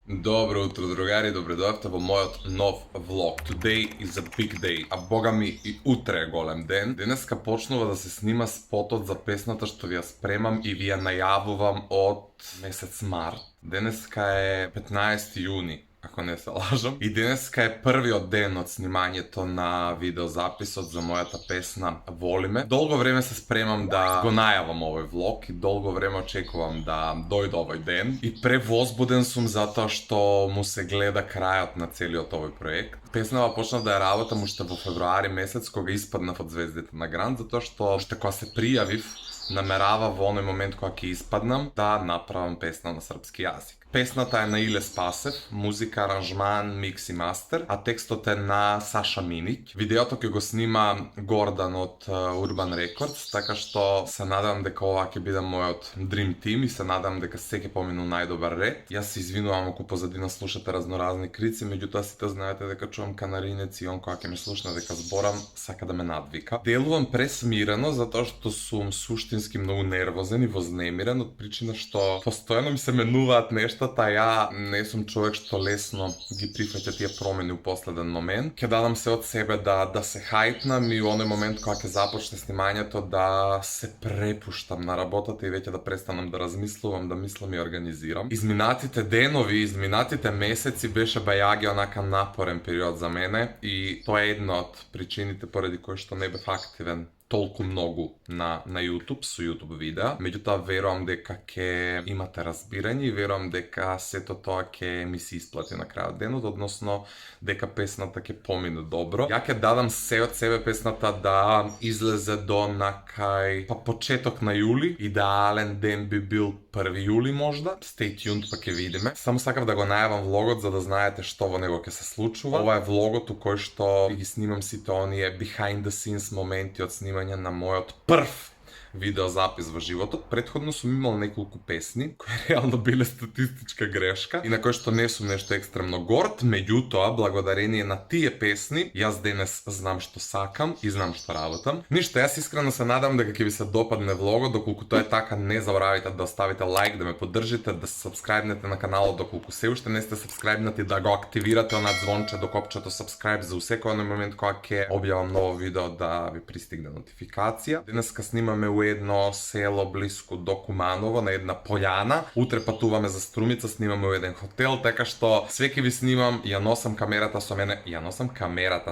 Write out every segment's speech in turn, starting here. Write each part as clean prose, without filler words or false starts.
Добро утро, другари, добредојавте во мојот нов влог. Today is a big day, а бога ми и утре е голем ден. Денеска почнува да се снима спотот за песната што ви ја спремам и ви ја најавувам од месец март. Денеска е 15 јуни, ако не се лажам. И денеска е првиот ден од снимањето на видеозаписот за мојата песна Воли ме. Долго време се спремам да го најавам овој влог и долго време очекувам да дојде овој ден. И превозбуден сум затоа што му се гледа крајот на целиот овој проект. Песнава почнав да ја работам уште во февруари месец кога испаднав од звездите на Гранд, затоа што уште кога се пријавив намерава во оној момент кога ќе испаднам да направам песна на српски јазик. Песната е на Иле Спасев, музика, аранжман, микс и мастер, а текстот е на Саша Миниќ. Видеото ќе го снима Гордан од Urban Records, така што се надевам дека ова ќе биде мојот dream team и се надевам дека се ќе помине најдобар ред. Јас се извинувам ако позадина слушате разноразни крици, меѓутоа сите знаете дека чувам канаринеци и он кога ќе ме слушне дека зборам, сака да ме надвика. Делувам пресмирено затоа што сум суштински многу нервозен и вознемирен од причина што постојано ми се менуваат нешта. Ја не сум човек што лесно ги прифаќа тие промени у последен момент. Ќе дадам се од себе да се хајпнам и во оној момент кога ќе започне снимањето да се препуштам на работата и веќе да престанам да размислувам, да мислам и организирам. Изминатите денови, изминатите месеци беше бајаги онака напорен период за мене и тоа е една од причините поради кои што не бев активен толку многу на YouTube со YouTube видеа. Меѓутоа верувам дека ќе имате разбирање и верувам дека сето тоа ќе ми се исплати на крајот денот, односно дека песната ќе помине добро. Ја ќе дадам се од себе песната да излезе до накај почеток на јули. Идеален ден би бил 1 јули можда. Stay tuned па ќе видиме. Само сакав да го најавам влогот за да знаете што во него ќе се случува. Ова е влогот у кој што ги снимам сите оние behind the scenes моменти од снимање на мојот прв видеозапис во животот. Претходно сум имал неколку песни кои реално биле статистичка грешка и на кои што не сум нешто екстремно горд, меѓутоа благодарение на тие песни јас денес знам што сакам и знам што работам. Ништо, јас искрено се надам дека ќе ви се допадне влогот, доколку тоа е така не заборавајте да оставите лайк, да ме поддржите, да се сабскрајбнете на каналот доколку се уште не сте сабскрајбнати, да го активирате онаа звонче до копчето subscribe за секој момент кога ќе објавам ново видео да ви пристигне нотификација. Денеска снимаме у едно село блиску до Куманово, на една пољана. Утре патуваме за Струмица, снимаме во еден хотел, така што све ќе ви снимам, ја носам камерата со мене,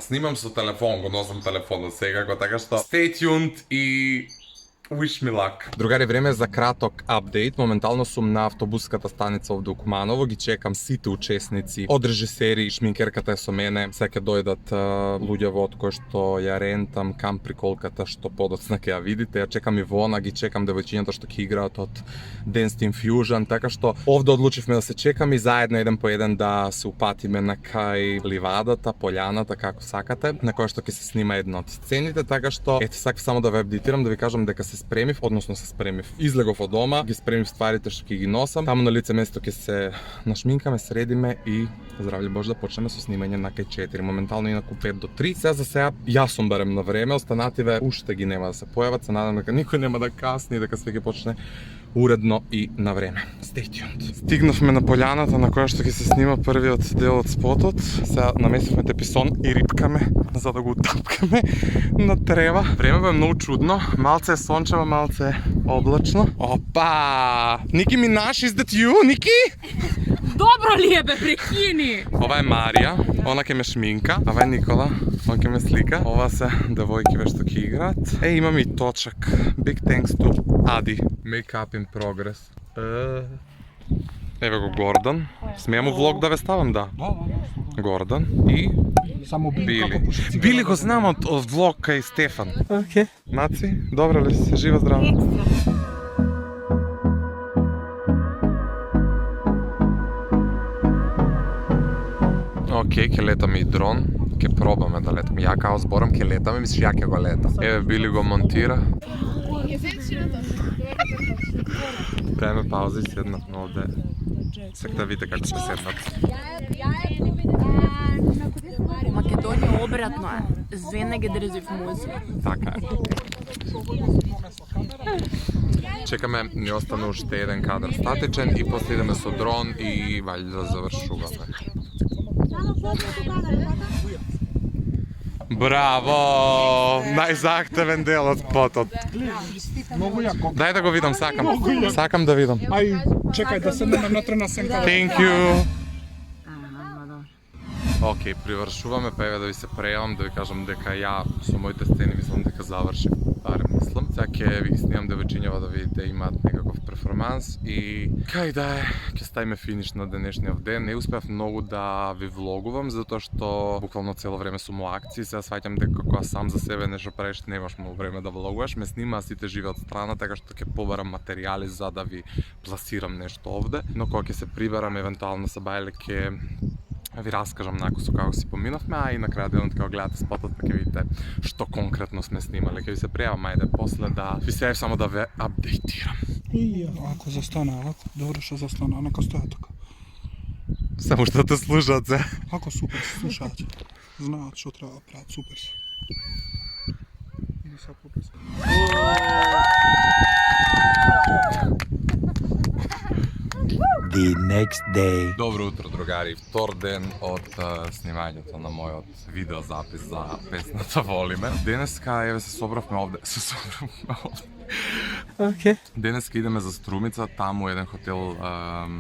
снимам со телефон, го носам телефонот секако, така што stay tuned и wish me luck. Другари, време е за краток апдейт. Моментално сум на автобуската станица овде у Куманово, ги чекам сите учесници, од режисери, шминкерката е со мене, сега ќе дојдат луѓево од кои што ја рентам, кам приколката што подоцна ќе ја видите. Ја чекам и Вона, ги чекам девојчињата што ќе играат од Dance Team Fusion, така што овде одлучивме да се чекаме и заедно еден по еден да се упатиме на кај ливадата, полјаната, како сакате, на која што ќе се снима една од сцените, така што ете сакав само да ве апдейтирам, да ви кажам дека се спремив, односно се спремив. Излегов од дома, ги спремив стварите што ќе ги носам. Таму на лице место ќе се нашминкаме, средиме и здравје Боже да почнеме со снимање на кај 4. Моментално инаку 5 до 3. Сега за сега јас сум барем на време, останативе уште ги нема да се појават. Се надам дека никој нема да касни, дека све ќе почне уредно и на време. Stay tuned. Стигнавме на полјаната на која што ќе се снима првиот дел од спотот. Сега наместивме теписон и рипкаме за да го утапкаме на трева. Време бе многу чудно, малце е сончево, малце е облачно. Опа! Ники Минаж, is that you, Ники? Добро ли е бе, прекини? Ова е Марија, она ќе ме шминка. Ова е Никола, он ќе ме слика. Ова се девојки ве што ќе играат. Имам и точак. Big thanks to Ади. Make-up in progress. Еве го Гордан. Смеја му влог да ве ставам, да? Гордан и Само Били. Били го знам од влог кај Стефан. Океј. Маци, добро ли си? Жива здрава. Океј, ќе летаме и дрон. Ќе пробаме да летаме. Ја као зборам ќе летаме, мислиш ја ќе го летам. Еве Били го монтира. Правиме пауза и седнавме овде. Сега да видите како ќе седнат. Македонија обратно е. Звене ги држи в музик. Така е. Čekаме, ni ostane уште еден кадар статичен и после идеме со дрон и ваљда завршуваме. Браво! Најзахтевен дел од спотот. Многу јако. Дај да го видам, сакам. Сакам да видам. Ај, чекај да седнеме внатре на сенка. Thank you. Океј, привршуваме, па еве да ви се прејавам, да ви кажам дека ја со моите сцени мислам дека завршив, барем мислам. Сега ќе ви ги снимам девојчињава да видите имаат некаков перформанс и кај да е, ќе ставиме финиш на денешниот ден. Не успеав многу да ви влогувам затоа што буквално цело време сум во акции. Сега сваќам дека кога сам за себе нешто правиш, немаш многу време да влогуваш. Ме снимаа сите живе од страна, така што ќе побарам материјали за да ви пласирам нешто овде. Но кога ќе се приберам евентуално са бајле ќе ви раскажам накусо како си поминавме, а и на крај денот кога гледате спотот па ќе видите што конкретно сме снимале. Ќе ви се пријавам, ајде после да ви се само да ве апдейтирам. И ако застане, ако добро што застане, нека стоја така. Само што те слушаат се. Ако супер се слушаат. Знаат што треба да прават, супер се. Иди са попис. The next day. Добро утро, другари. Втор ден од снимањето на мојот видеозапис за песната Волиме. Денеска еве се собравме овде. Okay. Денеска идеме за Струмица, таму еден хотел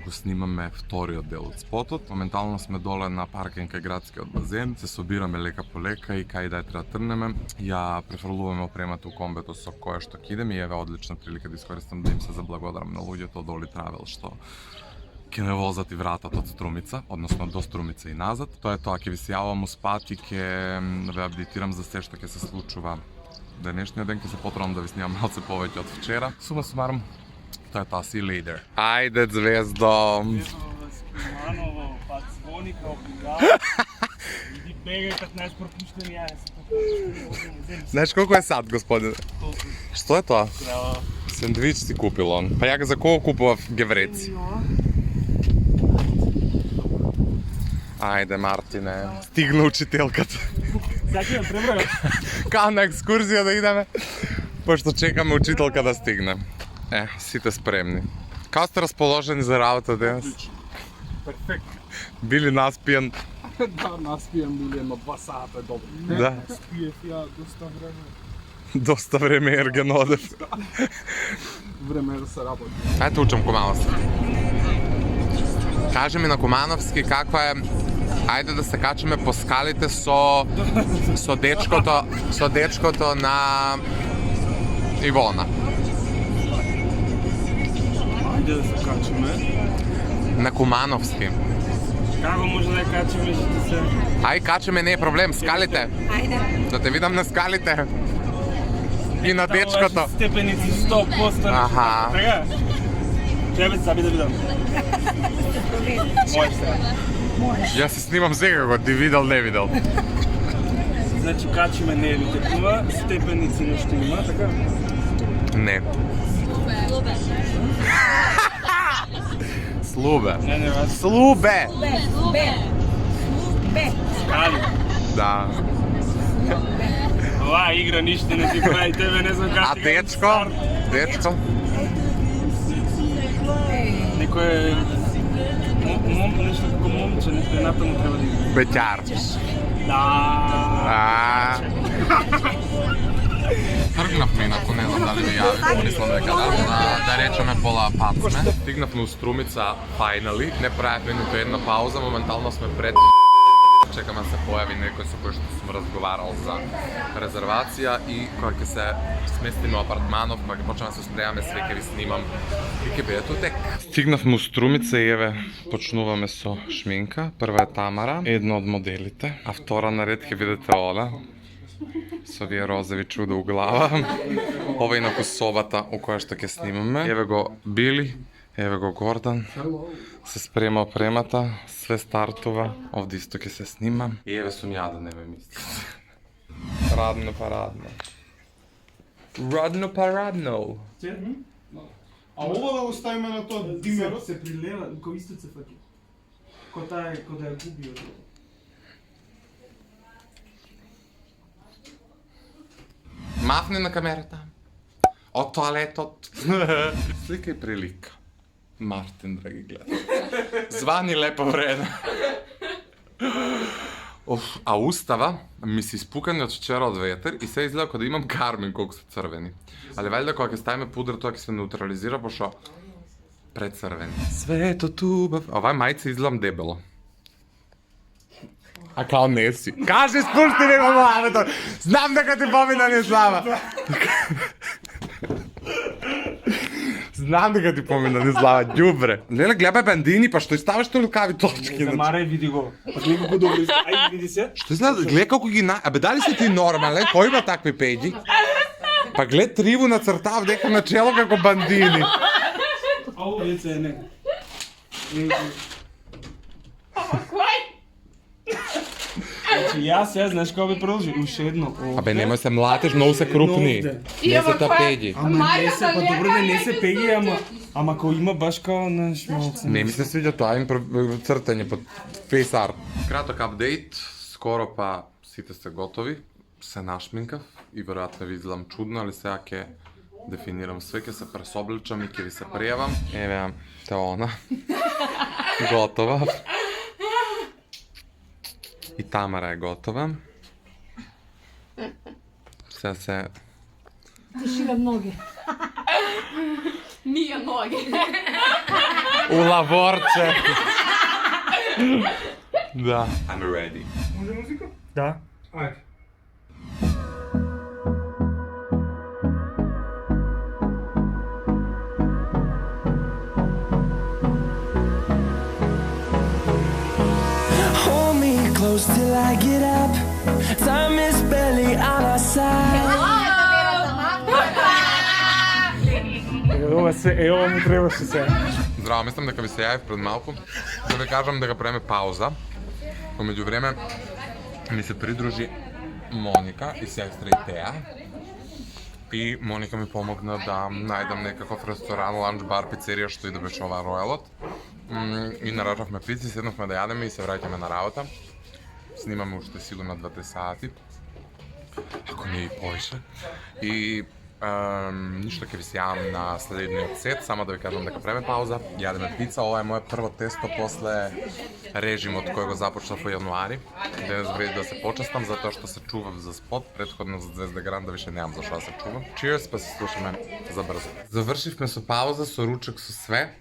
го снимаме вториот дел од спотот. Моментално сме доле на паркинг кај градскиот базен, се собираме лека по лека и кај да треба тргнеме. Ја префрлуваме опремата у комбето со кое што ќе идеме и еве одлична прилика да искористам да им се заблагодарам на луѓето од Оли Травел што ќе ме возат и вратат од Струмица, односно до Струмица и назад. Тоа е тоа, ќе ви се јавам успат и ќе ве апдейтирам за се што ќе се случува денешниот ден. Ќе се потрудам да ви снимам малце повеќе од вчера. Сума сумарум, тоа е тоа, see you later. Ајде, звездо! Маново, па звони као бигава. Иди бегај 15 пропуштени, ја се пропуштени. Знаеш колку е сад, господине? Што е тоа? Сендвич си купил он. Па ја за колку купував гевреци? Ајде, Мартине. Стигна учителката. Сега ќе ја пребројам. Као на екскурзија да идеме, пошто чекаме учителка да стигне. Сите спремни. Као сте расположени за работа денес? Перфектно. Били наспиен? Да, наспијам били едно 2 сата, добро. Да. Спиев ја доста време. Доста време ерген одев. Време е да се работи. Ајде учам Кумановски. Кажи ми на Кумановски каква е. Ајде да се качиме по скалите со дечкото на Ивона. Ајде да се качиме. На Кумановски. Како може да ја качиме, што се... Ај качиме, не е проблем, скалите. Ајде. Да те видам на скалите. И на дечкото. Степеници 100%. Аха. Така? Чебе саби да видам. Може се. Јас се снимам секако, ти видел, не видел. Значи качиме не е текува, степеници нешто има, така? Не. Слубе. Не, Слубе! скали. Да. Ова игра ништо не ти прави, тебе не знам А како. дечко? Дечко? Некој нешто како момче, нешто едната му треба да иде. Беќар. Да. Тргнавме, инаку не знам дали ви јави, мислам дека да речеме пола пат сме. Стигнавме у Струмица, finally, не правевме ниту една пауза, моментално сме пред чекаме да се појави некој со кој што сум разговарал за резервација и кога ќе се сместиме во апартманов, кога ќе почнеме да се спремаме, све ќе ви снимам и ќе биде тутек. Стигнавме у Струмица и еве почнуваме со шминка. Прва е Тамара, една од моделите, а втора наред ќе видите Оля со овие розови чуда у глава. Ова е инаку собата у која што ќе снимаме. Еве го Били, еве го Гордан. Се спрема опремата, све стартува, овде исто ќе се снима. И еве сум ја да не ме мислите. Радно парадно. Радно парадно. А ова да оставиме на тоа димерот? Се прилева, кој исто се фаќа. Кој да ја губи од Мафни на камерата. Од тоалетот. Слика и прилика. Мартин, драги гледачи. Звани лепо време. А устава ми се испукани од вчера од ветер и се изгледа како да имам кармин колку се црвени. Али вајда кога ќе ставиме пудра тоа ќе се неутрализира пошто прецрвени. Светот убав. Ова мајца изгледам дебело. А као не си. Кажи, спушти ми го главето! Знам дека ти помина не слава! Знам дека ти помина не слава, ѓубре. Леле, гледај бандини, па што и ставаш тој лукави точки? Замарай, види го. Па гледа го добро. Ај, види се. Што изгледа, гледај колку ги на... Абе, дали си ти нормален? Кој има такви пејджи? Па глед Триву нацртав дека начело како бандини. Ау, деца, не. Значи, јас сега, знаеш кога би продолжи? Уште едно. Абе, немој се млатиш, многу се крупни. Не се та пејджи. Ама не се, па добро да не се пеги, ама кога има баш као наш малце. Не ми се свиѓа тоа, им цртање под фейс арт. Краток апдейт, скоро па сите сте готови, се нашминкав и веројатно ви изгледам чудно, али сега ќе дефинирам све, ќе се пресобличам и ќе ви се пријавам. Еве, те она. Готова. И Тамара е готова. Сега се... Ти шива ноги. Ние ноги. У лаворче! Да. I'm ready. Може музика? Да. Ајде. Hold me close till I get up. Time is barely on our side. Ова му требаше сега. Здраво, мислам дека ви се јавив пред малку да ви кажам дека правиме пауза. Помеѓу време ми се придружи Моника и сестра и Теа. И Моника ми помогна да најдам некаков ресторан, ланч, бар, пицерија, што и да беше ова ројалот. И нараđавме пици, седнавме да јадеме и се враќаме на работа. Снимаме уште сигурно 2-3 сати. Ако не и повише. И ништо ќе ви се јавам на следниот сет, само да ви кажам дека правиме пауза, јадеме пица. Ова е моје прво тесто после режимот кој го започнав во јануари. Денес вреди да се почестам затоа што се чував за спот, претходно за Звезда Гранда више немам за што да се чувам. Cheers, па се слушаме за брзо. Завршивме со пауза, со ручек, со све.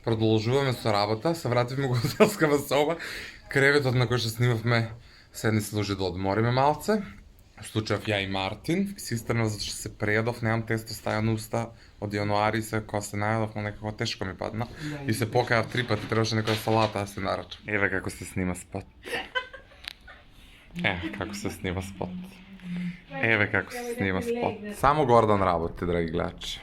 Продолжуваме со работа, се вративме го хотелскава соба. Креветот на кој што снимавме се не служи да одмориме малце. В случајов ја и Мартин, систерна затоа што се прејадов, немам тесто стајано уста од јануари, се кога се најадов, но некако тешко ми падна. И се покајав 3 пати, требаше некоја салата да се нарачам. Еве како се снима спот. Како се снима спот. Еве како се снима спот. Само Гордан работи, драги гледачи.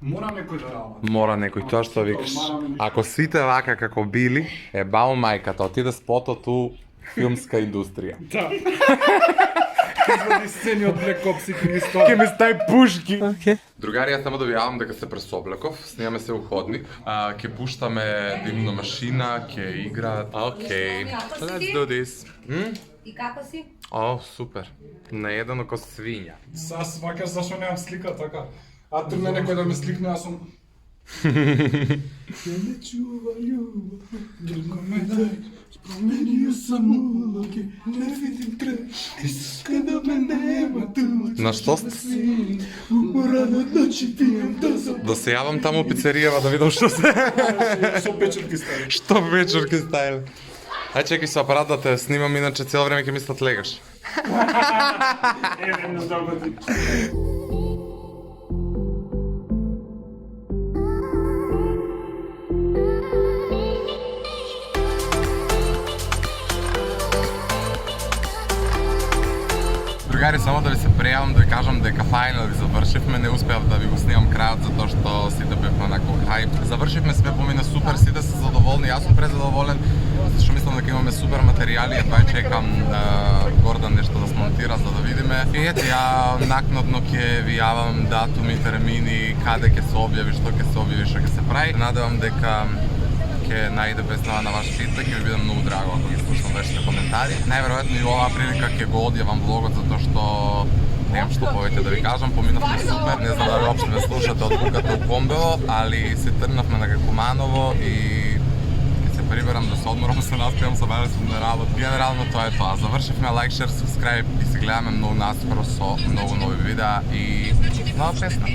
Мора некој да работи. Мора некој, тоа што викаш. Ако сите вака како били, е бао мајката, отиде спотот у филмска индустрија. Да. Извади сцени од Black Ops и Ке ми стај пушки. Другари, јас само да ви јавам дека се пресоблеков, снимаме се у ходник, ќе пуштаме димна машина, ќе играат. Окей, let's do this. И како си? О, супер. Наедено ко свиња. Сега сваќаш зашо немам слика така. А тргне некој да ме сликне, јас сум... Ке ме чува љубов, друго ме дај, спроменио сам улоги, не видим крај, иска да ме нема тука. На што сте? Рано ночи пием доза. Да се јавам таму у пицеријава да видам што се. Со печерки стави. Што вечерки стајле? Ај чекај со апарат да те снимам, иначе цело време ќе мислат легаш. Еве, не догоди. Другари, само да ви се прејавам да ви кажам дека фајнал завршивме, не успеав да ви го снимам крајот затоа што сите бевме онако хајп. Завршивме, све помина супер, сите се задоволни, јас сум презадоволен, зашто мислам дека имаме супер материјали, едва чекам Гордан нешто да смонтира за да видиме. И ете, ја накнадно ќе ви јавам датуми, термини, каде ќе се објави, што ќе се објави, што ќе се прави. Надевам дека ќе најде песна на ваш фидбек и ми биде многу драго ако ги слушам вашите коментари. Најверојатно и оваа прилика ќе го одјавам влогот затоа што Nemam što повеќе да ви кажам, поминавме супер, не знам дали уопште ме слушате од буката у Комбево, али се трнавме на Гекуманово и ќе се приберам да се одморам, се наспијам, соберам се на работа. Генерално тоа е тоа. Завршивме лайк, шер, субскрайб и се гледаме многу наскоро со многу нови видеа и нова песна.